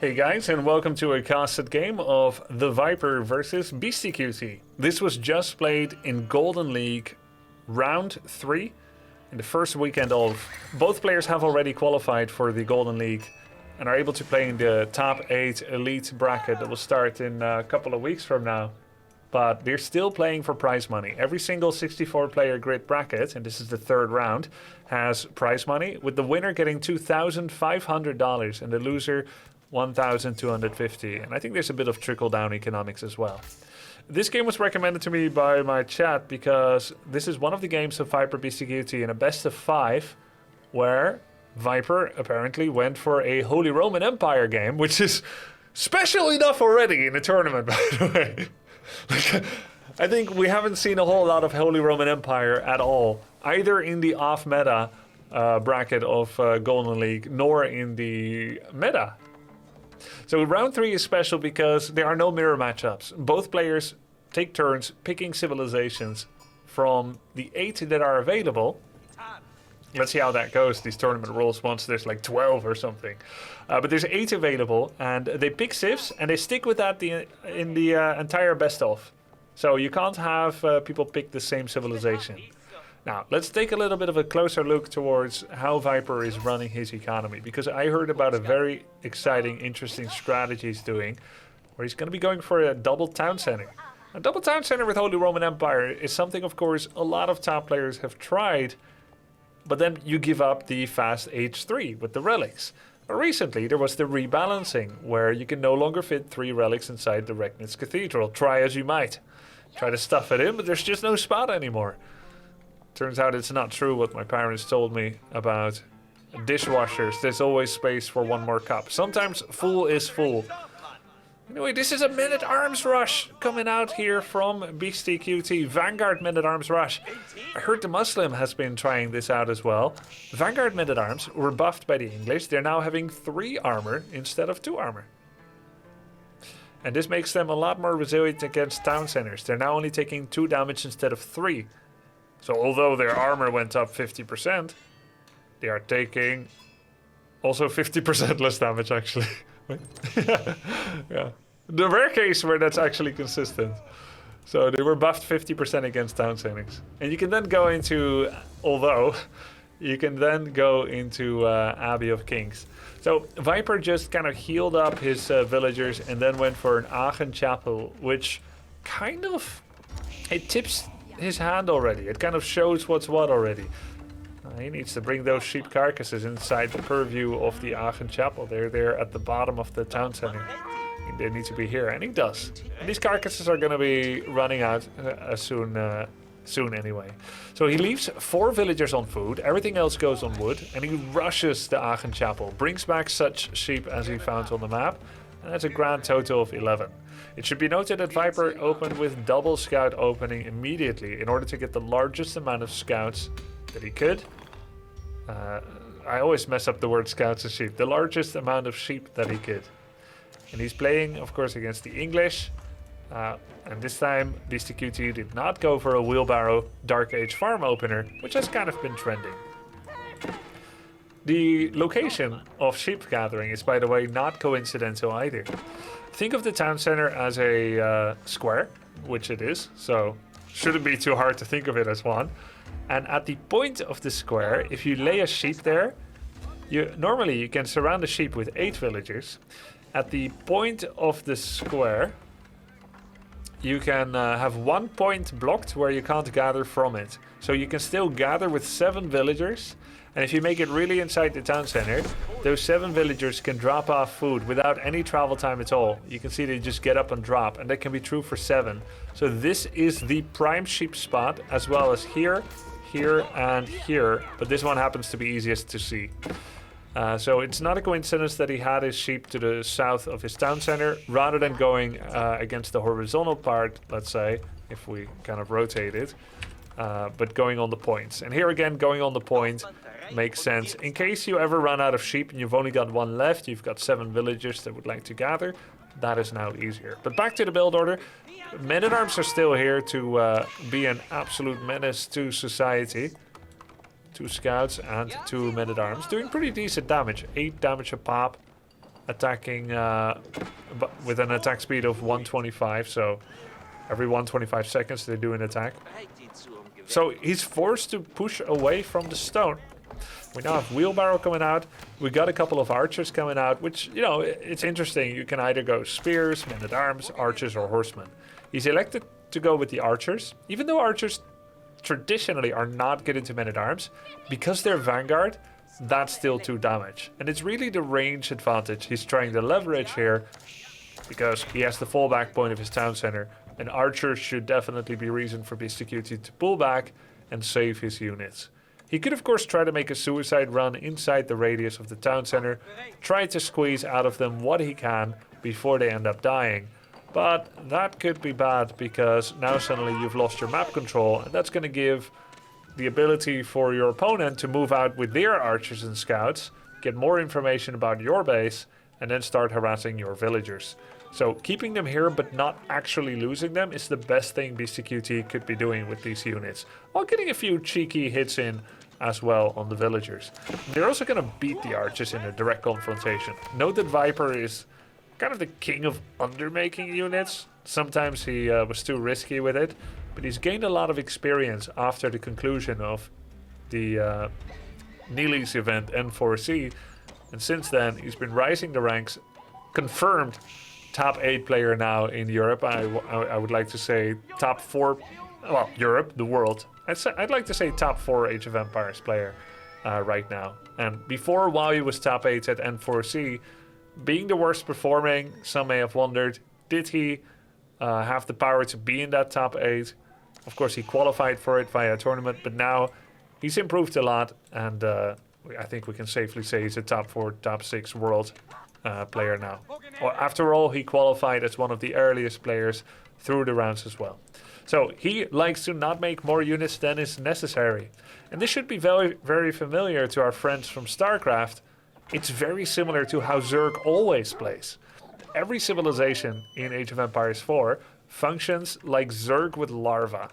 Hey guys, and welcome to a casted game of TheViper versus BeastyQT. This was just played in Golden League round 3 in the first weekend of. Both players have already qualified for the Golden League and are able to play in the top 8 elite bracket that will start in a couple of weeks from now. But they're still playing for prize money. Every single 64-player grid bracket, and this is the third round, has prize money, with the winner getting $2,500 and the loser $1,250. And I think there's a bit of trickle-down economics as well. This game was recommended to me by my chat because this is one of the games of Viper BeastyQT in a best of 5 where Viper apparently went for a Holy Roman Empire game, which is special enough already in the tournament, by the way. I think we haven't seen a whole lot of Holy Roman Empire at all, either in the off-meta bracket of Golden League, nor in the meta. So round 3 is special because there are no mirror matchups. Both players take turns picking civilizations from the 8 that are available. Let's see how that goes, these tournament rules, once there's like 12 or something. But there's 8 available, and they pick civs, and they stick with that in the entire best-of. So you can't have people pick the same civilization. Now, let's take a little bit of a closer look towards how Viper is running his economy, because I heard about a very exciting, interesting strategy he's doing, where he's going to be going for a double town center. A double town center with Holy Roman Empire is something, of course, a lot of top players have tried, but then you give up the fast H3 with the relics. But recently, there was the rebalancing, where you can no longer fit 3 relics inside the Regnitz Cathedral. Try as you might. Try to stuff it in, but there's just no spot anymore. Turns out it's not true what my parents told me about dishwashers. There's always space for one more cup. Sometimes full is full. Anyway, this is a Man-at-Arms rush coming out here from BeastyQT. Vanguard Man-at-Arms rush. I heard the Muslim has been trying this out as well. Vanguard Men-at-Arms were buffed by the English. They're now having 3 armor instead of 2 armor. And this makes them a lot more resilient against town centers. They're now only taking 2 damage instead of 3. So although their armor went up 50%, they are taking also 50% less damage actually. Yeah. The rare case where that's actually consistent. So they were buffed 50% against town centers. And you can then go into, Abbey of Kings. So Viper just kind of healed up his villagers and then went for an Aachen Chapel, which kind of, it tips his hand already. It kind of shows what's what already. He needs to bring those sheep carcasses inside the purview of the Aachen Chapel. They're there at the bottom of the town center. They need to be here, and he does. And these carcasses are going to be running out soon anyway. So he leaves 4 villagers on food, everything else goes on wood, and he rushes the Aachen Chapel, brings back such sheep as he found on the map, and that's a grand total of 11. It should be noted that Viper opened with double scout opening immediately in order to get the largest amount of scouts that he could. I always mess up the word scouts and sheep. The largest amount of sheep that he could. And he's playing, of course, against the English. And this time, BeastyQT did not go for a wheelbarrow Dark Age farm opener, which has kind of been trending. The location of sheep gathering is, by the way, not coincidental either. Think of the town center as a square, which it is, so shouldn't be too hard to think of it as one. And at the point of the square, if you lay a sheep there, normally you can surround the sheep with 8 villagers. At the point of the square, you can have 1 point blocked where you can't gather from it. So you can still gather with 7 villagers. And if you make it really inside the town center, those 7 villagers can drop off food without any travel time at all. You can see they just get up and drop, and that can be true for 7. So this is the prime sheep spot, as well as here, here, and here. But this one happens to be easiest to see. So it's not a coincidence that he had his sheep to the south of his town center, rather than going against the horizontal part, let's say, if we kind of rotate it. But going on the points. And here again, going on the point makes sense. In case you ever run out of sheep and you've only got 1 left, you've got 7 villagers that would like to gather, that is now easier. But back to the build order. Men-at-Arms are still here to be an absolute menace to society. 2 scouts and 2 men-at-arms, doing pretty decent damage. 8 damage a pop. attacking with an attack speed of 125. So every 125 seconds they do an attack. So he's forced to push away from the stone. We now have wheelbarrow coming out. We got a couple of archers coming out, which, you know, it's interesting. You can either go spears, men-at-arms, archers, or horsemen. He's elected to go with the archers, even though archers traditionally are not good into men-at-arms. Because they're vanguard, that's still 2 damage. And it's really the range advantage he's trying to leverage here, because he has the fallback point of his town center. And archers should definitely be reason for BeastyQT to pull back and save his units. He could of course try to make a suicide run inside the radius of the town center, try to squeeze out of them what he can before they end up dying. But that could be bad, because now suddenly you've lost your map control, and that's going to give the ability for your opponent to move out with their archers and scouts, get more information about your base, and then start harassing your villagers. So keeping them here but not actually losing them is the best thing BeastyQT could be doing with these units, while getting a few cheeky hits in as well on the villagers. They're also going to beat the archers in a direct confrontation. Note that Viper is kind of the king of undermaking units. Sometimes he was too risky with it, but he's gained a lot of experience after the conclusion of the Neely's event N4C, and since then he's been rising the ranks, confirmed top 8 player now in Europe. I would like to say top 4, well, Europe, the world. I'd like to say top 4 Age of Empires player right now. And before, while he was top 8 at N4C, being the worst performing, some may have wondered, did he have the power to be in that top 8? Of course, he qualified for it via a tournament, but now he's improved a lot, and I think we can safely say he's a top 4, top 6 world player now. Well, after all, he qualified as one of the earliest players through the rounds as well. So he likes to not make more units than is necessary. And this should be very, very familiar to our friends from StarCraft. It's very similar to how Zerg always plays. Every civilization in Age of Empires 4 functions like Zerg with larvae.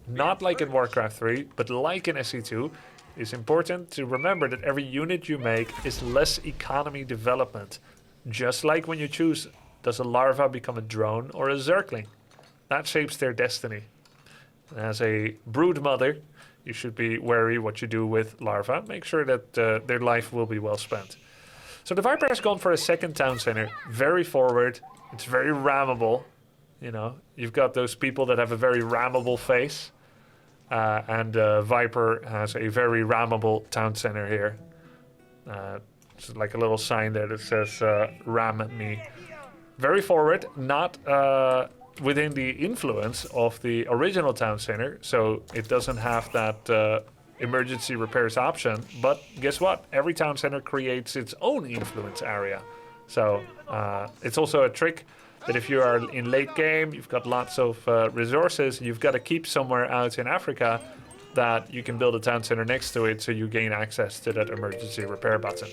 Not like in Warcraft 3, but like in SE2. It's important to remember that every unit you make is less economy development. Just like when you choose, does a larva become a drone or a Zergling? That shapes their destiny. As a brood mother, you should be wary what you do with larvae. Make sure that their life will be well spent. So the Viper has gone for a second town center. Very forward. It's very rammable. You know, you've got those people that have a very rammable face. And Viper has a very rammable town center here. It's like a little sign there that says ram me. Very forward, not within the influence of the original town center, so it doesn't have that emergency repairs option. But guess what? Every town center creates its own influence area. So it's also a trick that if you are in late game, you've got lots of resources, you've got to keep somewhere out in Africa that you can build a town center next to it so you gain access to that emergency repair button.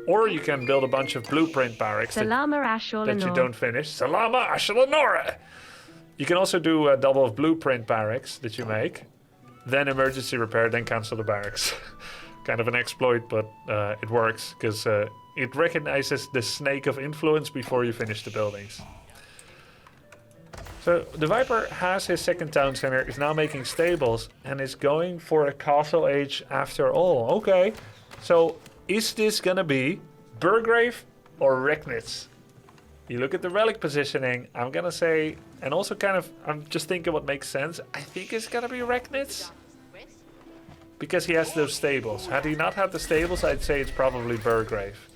Or you can build a bunch of blueprint barracks that you don't finish. Salama Ashalanora! You can also do a double of blueprint barracks that you make, then emergency repair, then cancel the barracks. Kind of an exploit, but it works because it recognizes the snake of influence before you finish the buildings. So the Viper has his second town center, is now making stables, and is going for a castle age after all. Okay, so is this gonna be Burgrave or Recknitz? You look at the relic positioning, I'm gonna say, and also kind of, I'm just thinking what makes sense. I think it's gonna be Recknitz. Because he has those stables. Had he not had the stables, I'd say it's probably Burgrave.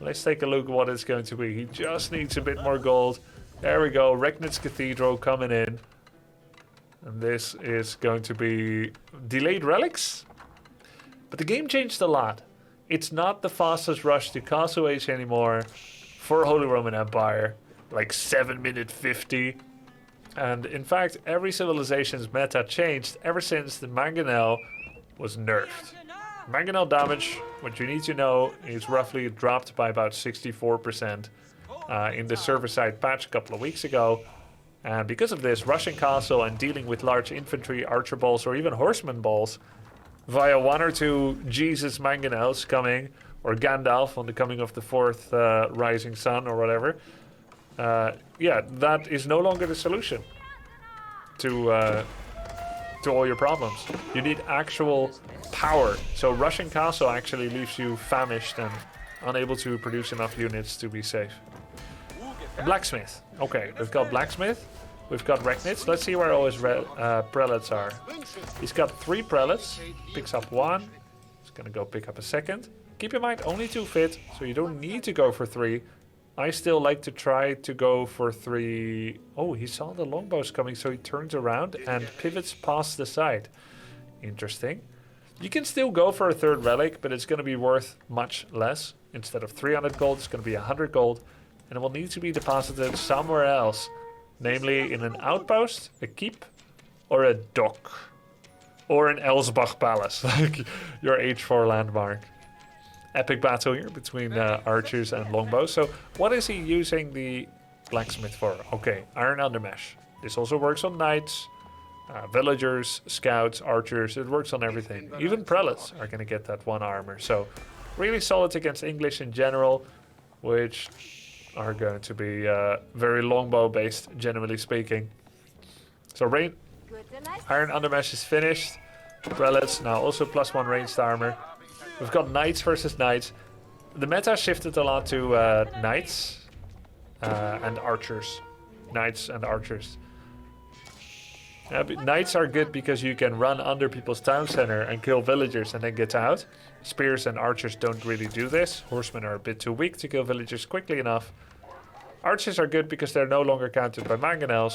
Let's take a look at what it's going to be. He just needs a bit more gold. There we go, Recknitz Cathedral coming in. And this is going to be delayed relics. But the game changed a lot. It's not the fastest rush to Castle Age anymore for Holy Roman Empire. Like 7-minute 50. And in fact, every civilization's meta changed ever since the Mangonel was nerfed. Mangonel damage, what you need to know, is roughly dropped by about 64% in the server-side patch a couple of weeks ago. And because of this, rushing castle and dealing with large infantry, archer balls, or even horseman balls via 1 or 2 Jesus Mangonels coming or Gandalf on the coming of the fourth rising sun or whatever. Yeah, that is no longer the solution to all your problems. You need actual power. So Russian Castle actually leaves you famished and unable to produce enough units to be safe. Blacksmith. Okay, we've got Blacksmith. We've got Regnitz. Let's see where all his prelates are. He's got 3 prelates. Picks up 1. He's gonna go pick up a second. Keep in mind, only 2 fit, so you don't need to go for 3. I still like to try to go for 3. Oh, he saw the longbows coming, so he turns around and pivots past the side. Interesting. You can still go for a 3rd relic, but it's going to be worth much less. Instead of 300 gold, it's going to be 100 gold. And it will need to be deposited somewhere else. Namely, in an outpost, a keep, or a dock. Or an Elsbach Palace, like your H4 landmark. Epic battle here between archers and longbows. So what is he using the blacksmith for? Okay, iron undermesh. This also works on knights, villagers, scouts, archers. It works on everything. Even prelates are going to get that 1 armor. So really solid against English in general, which are going to be very longbow based, generally speaking. So iron undermesh is finished. Prelates now also +1 ranged armor. We've got knights versus knights. The meta shifted a lot to knights and archers. Knights and archers. Knights are good because you can run under people's town center and kill villagers and then get out. Spears and archers don't really do this. Horsemen are a bit too weak to kill villagers quickly enough. Archers are good because they're no longer counted by mangonels.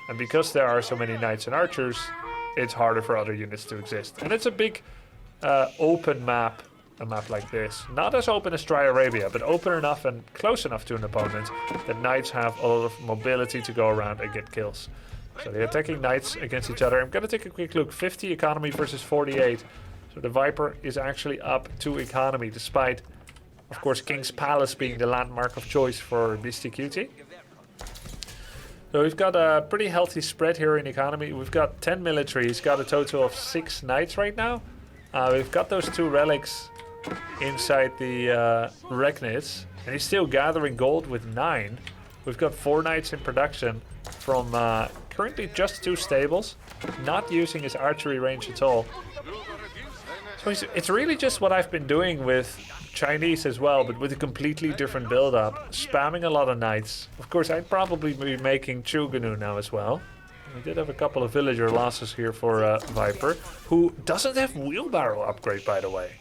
And because there are so many knights and archers, it's harder for other units to exist. And it's a big open map, a map like this. Not as open as Dry Arabia, but open enough and close enough to an opponent that knights have a lot of mobility to go around and get kills. So they're attacking knights against each other. I'm going to take a quick look. 50 economy versus 48. So the Viper is actually up 2 economy, despite, of course, King's Palace being the landmark of choice for BeastyQT. So we've got a pretty healthy spread here in economy. We've got 10 military. He's got a total of 6 knights right now. We've got those 2 relics inside the Regnitz. And he's still gathering gold with 9. We've got 4 knights in production from currently just 2 stables. Not using his archery range at all. So it's really just what I've been doing with Chinese as well, but with a completely different build-up. Spamming a lot of knights. Of course, I'd probably be making Chuganu now as well. We did have a couple of villager losses here for Viper, who doesn't have wheelbarrow upgrade, by the way.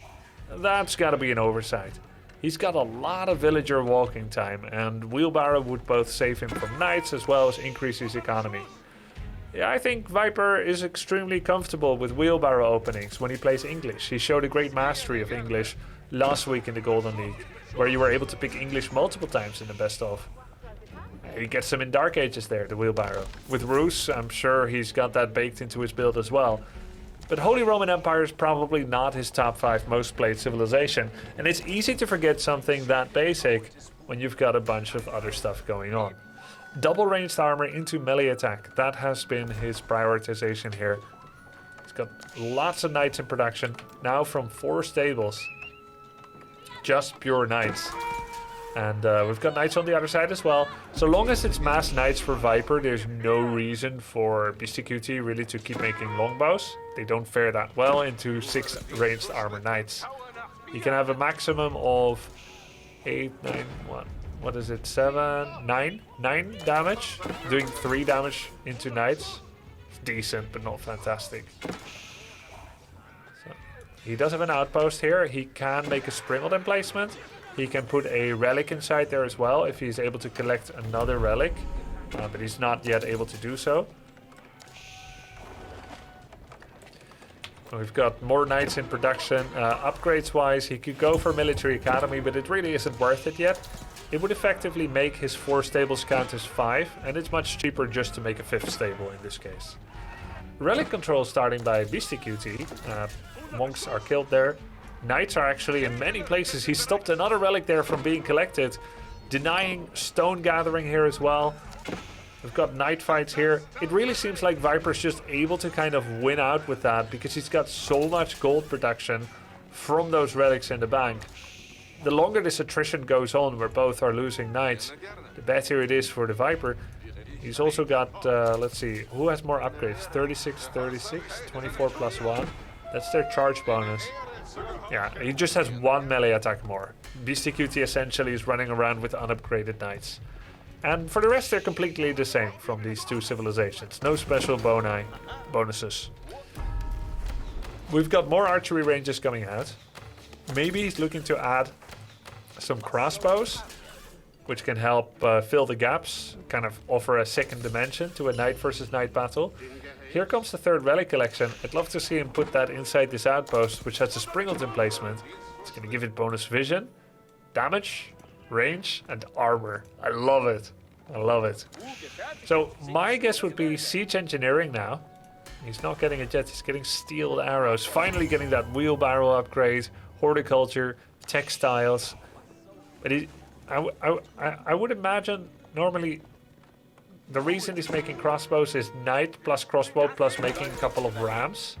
That's got to be an oversight. He's got a lot of villager walking time, and wheelbarrow would both save him from knights as well as increase his economy. Yeah, I think Viper is extremely comfortable with wheelbarrow openings when he plays English. He showed a great mastery of English last week in the Golden League, where you were able to pick English multiple times in the best of. He gets them in Dark Ages there, the wheelbarrow. With Rus, I'm sure he's got that baked into his build as well. But Holy Roman Empire is probably not his top 5 most played civilization, and it's easy to forget something that basic when you've got a bunch of other stuff going on. Double ranged armor into melee attack, that has been his prioritization here. He's got lots of knights in production, now from 4 stables. Just pure knights. And we've got knights on the other side as well. So long as it's mass knights for Viper, there's no reason for BeastyQT really to keep making longbows. They don't fare that well into 6 ranged armor knights. You can have a maximum of 8, 9, 1. What is it? 7, 9? 9 damage. Doing 3 damage into knights. It's decent, but not fantastic. So, he does have an outpost here. He can make a Springald emplacement. He can put a relic inside there as well if he's able to collect another relic. But he's not yet able to do so. We've got more knights in production. Upgrades wise, he could go for military academy, but it really isn't worth it yet. It would effectively make his 4 stables count as 5, and it's much cheaper just to make a 5th stable in this case. Relic control starting by BeastyQT. Monks are killed there. Knights are actually in many places. He stopped another relic there from being collected, denying stone gathering here as well. We've got knight fights here. It really seems like Viper's just able to kind of win out with that because he's got so much gold production from those relics in the bank the longer this attrition goes on, where both are losing knights, the better it is for the Viper. He's also got, let's see, who has more upgrades? 36, 36, 24 plus 1. That's their charge bonus. Yeah, he just has 1 melee attack more. BeastyQT essentially is running around with unupgraded knights. And for the rest, they're completely the same from these two civilizations. No special bonuses. We've got more archery ranges coming out. Maybe he's looking to add some crossbows, which can help fill the gaps, kind of offer a second dimension to a knight versus knight battle. Here comes the third relic collection. I'd love to see him put that inside this outpost, which has a Springleton placement. It's going to give it bonus vision, damage, range, and armor. I love it. I love it. So my guess would be siege engineering now. He's not getting it yet. He's getting steel arrows. Finally getting that wheelbarrow upgrade, horticulture, textiles. But I would imagine normally the reason he's making crossbows is knight plus crossbow plus making a couple of rams.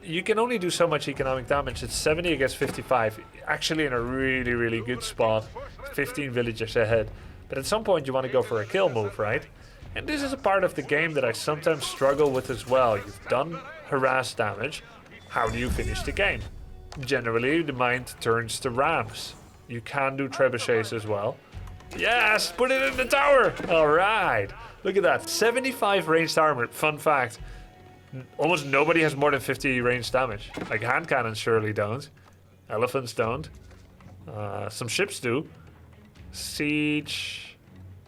You can only do so much economic damage. It's 70 against 55. Actually in a really, really good spot. 15 villagers ahead. But at some point you want to go for a kill move, right? And this is a part of the game that I sometimes struggle with as well. You've done harass damage. How do you finish the game? Generally, the mind turns to rams. You can do trebuchets as well. Yes, put it in the tower. All right. Look at that. 75 ranged armor. Fun fact. Almost nobody has more than 50 ranged damage. Like hand cannons surely don't. Elephants don't. Some ships do. Siege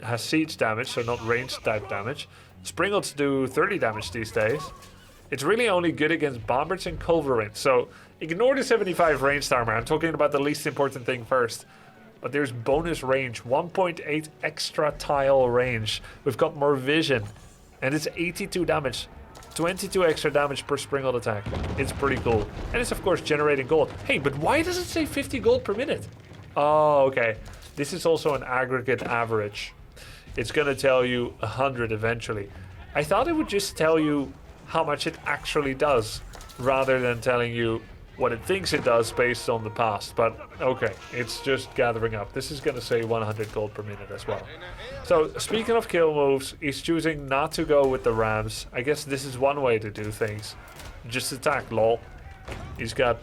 has siege damage, so not ranged type damage. Springles do 30 damage these days. It's really only good against bombards and culverins. So ignore the 75 ranged armor. I'm talking about the least important thing first. But there's bonus range, 1.8 extra tile range. We've got more vision, and it's 82 damage, 22 extra damage per springled attack. It's pretty cool, and it's of course generating gold. Hey, but why does it say 50 gold per minute? Oh, okay. This is also an aggregate average. It's gonna tell you 100 eventually. I thought it would just tell you how much it actually does, rather than telling you what it thinks it does based on the past. But okay, it's just gathering up. This is gonna say 100 gold per minute as well. So speaking of kill moves, he's choosing not to go with the rams. I guess this is one way to do things. Just attack, lol. He's got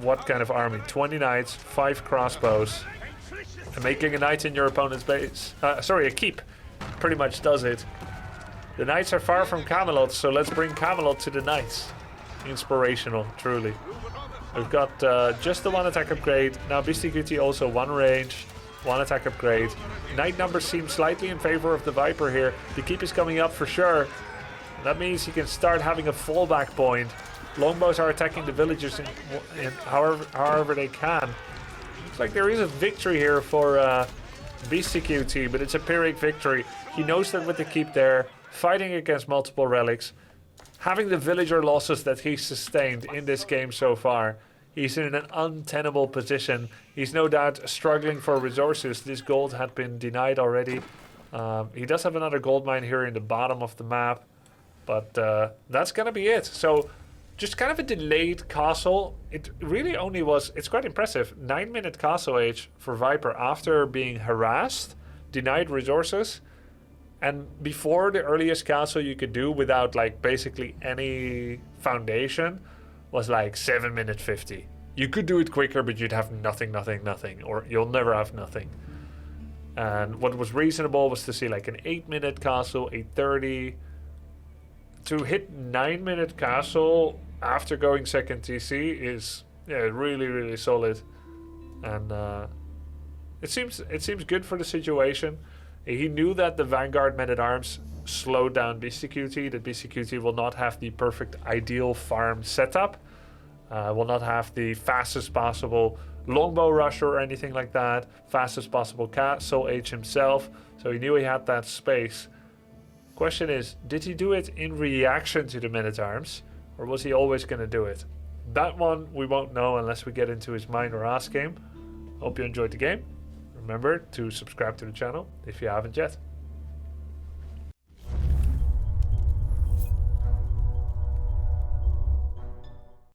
what kind of army? 20 knights, 5 crossbows. And making a knight in your opponent's base, sorry, a keep, pretty much does it. The knights are far from Camelot, so let's bring Camelot to the knights. Inspirational, truly. We've got just the 1 attack upgrade. Now BeastyQT also 1 range, 1 attack upgrade. Knight numbers seem slightly in favor of the Viper here. The keep is coming up for sure. That means he can start having a fallback point. Longbows are attacking the villagers in however they can. Looks like there is a victory here for BeastyQT, but it's a Pyrrhic victory. He knows that with the keep there, fighting against multiple relics, having the villager losses that he's sustained in this game so far, he's in an untenable position. He's no doubt struggling for resources. This gold had been denied already. He does have another gold mine here in the bottom of the map, but that's gonna be it. So just kind of a delayed castle. It really only was, it's quite impressive, 9-minute castle age for Viper after being harassed, denied resources. And before, the earliest castle you could do without like basically any foundation was like 7-minute 50. You could do it quicker, but you'd have nothing, or you'll never have nothing. And what was reasonable was to see like an 8-minute castle, 8:30. To hit 9-minute castle after going second TC is really, really solid. And it seems good for the situation. He knew that the Vanguard men-at-arms slowed down BeastyQT, that BeastyQT will not have the perfect ideal farm setup, will not have the fastest possible longbow rusher or anything like that, fastest possible castle age himself, so he knew he had that space. Question is, did he do it in reaction to the men-at-arms, or was he always going to do it? That one we won't know unless we get into his mind or ask game. Hope you enjoyed the game. Remember to subscribe to the channel if you haven't yet.